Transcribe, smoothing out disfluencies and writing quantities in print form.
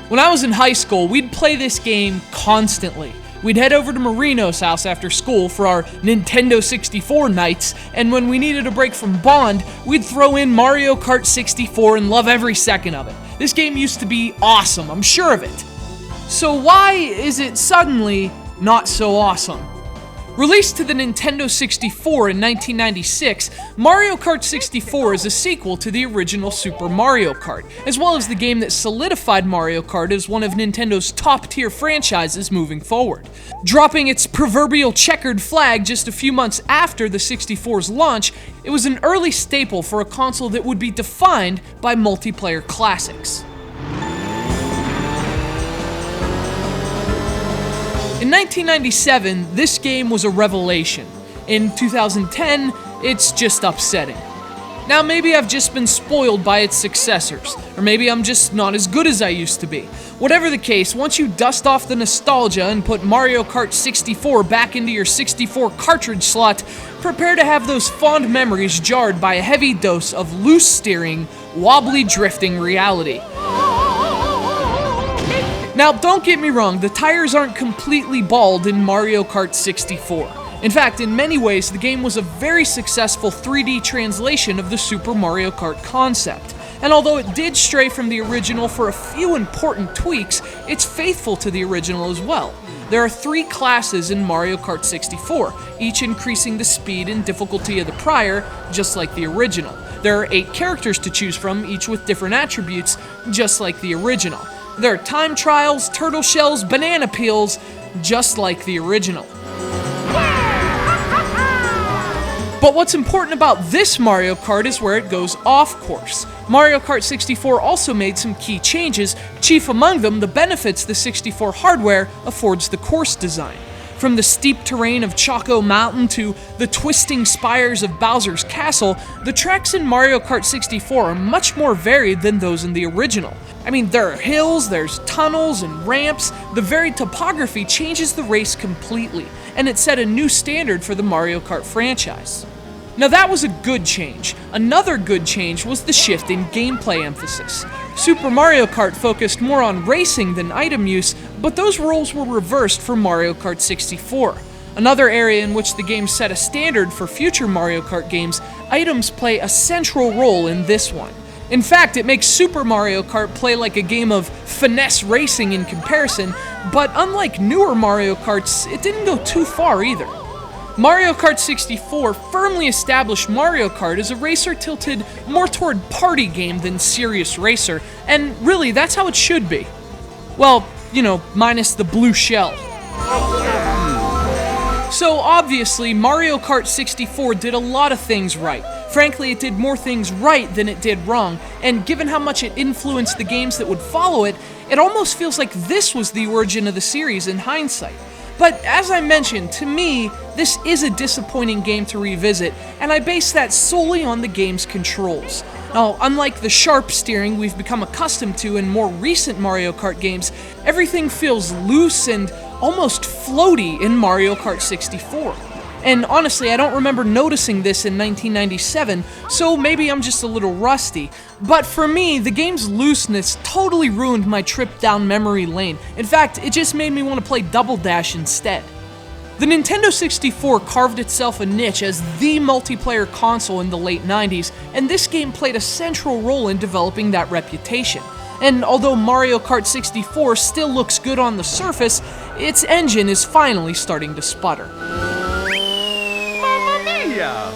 When I was in high school, we'd play this game constantly. We'd head over to Marino's house after school for our Nintendo 64 nights, and when we needed a break from Bond, we'd throw in Mario Kart 64 and love every second of it. This game used to be awesome, I'm sure of it. So why is it suddenly not so awesome? Released to the Nintendo 64 in 1996, Mario Kart 64 is a sequel to the original Super Mario Kart, as well as the game that solidified Mario Kart as one of Nintendo's top-tier franchises moving forward. Dropping its proverbial checkered flag just a few months after the 64's launch, it was an early staple for a console that would be defined by multiplayer classics. In 1997, this game was a revelation. In 2010, it's just upsetting. Now maybe I've just been spoiled by its successors, or maybe I'm just not as good as I used to be. Whatever the case, once you dust off the nostalgia and put Mario Kart 64 back into your 64 cartridge slot, prepare to have those fond memories jarred by a heavy dose of loose steering, wobbly drifting reality. Now, don't get me wrong, the tires aren't completely bald in Mario Kart 64. In fact, in many ways, the game was a very successful 3D translation of the Super Mario Kart concept. And although it did stray from the original for a few important tweaks, it's faithful to the original as well. There are 3 classes in Mario Kart 64, each increasing the speed and difficulty of the prior, just like the original. There are 8 characters to choose from, each with different attributes, just like the original. There are time trials, turtle shells, banana peels, just like the original. But what's important about this Mario Kart is where it goes off course. Mario Kart 64 also made some key changes, chief among them the benefits the 64 hardware affords the course design. From the steep terrain of Choco Mountain to the twisting spires of Bowser's Castle, the tracks in Mario Kart 64 are much more varied than those in the original. I mean, there are hills, there's tunnels and ramps. The very topography changes the race completely, and it set a new standard for the Mario Kart franchise. Now that was a good change. Another good change was the shift in gameplay emphasis. Super Mario Kart focused more on racing than item use, but those roles were reversed for Mario Kart 64. Another area in which the game set a standard for future Mario Kart games, items play a central role in this one. In fact, it makes Super Mario Kart play like a game of finesse racing in comparison, but unlike newer Mario Karts, it didn't go too far either. Mario Kart 64 firmly established Mario Kart as a racer tilted more toward party game than serious racer, and really, that's how it should be. Well, you know, minus the blue shell. So obviously, Mario Kart 64 did a lot of things right. Frankly, it did more things right than it did wrong, and given how much it influenced the games that would follow it, it almost feels like this was the origin of the series in hindsight. But as I mentioned, to me, this is a disappointing game to revisit, and I base that solely on the game's controls. Now, unlike the sharp steering we've become accustomed to in more recent Mario Kart games, everything feels loose and almost floaty in Mario Kart 64. And honestly, I don't remember noticing this in 1997, so maybe I'm just a little rusty. But for me, the game's looseness totally ruined my trip down memory lane. In fact, it just made me want to play Double Dash instead. The Nintendo 64 carved itself a niche as the multiplayer console in the late 90s, and this game played a central role in developing that reputation. And although Mario Kart 64 still looks good on the surface, its engine is finally starting to sputter. Yeah.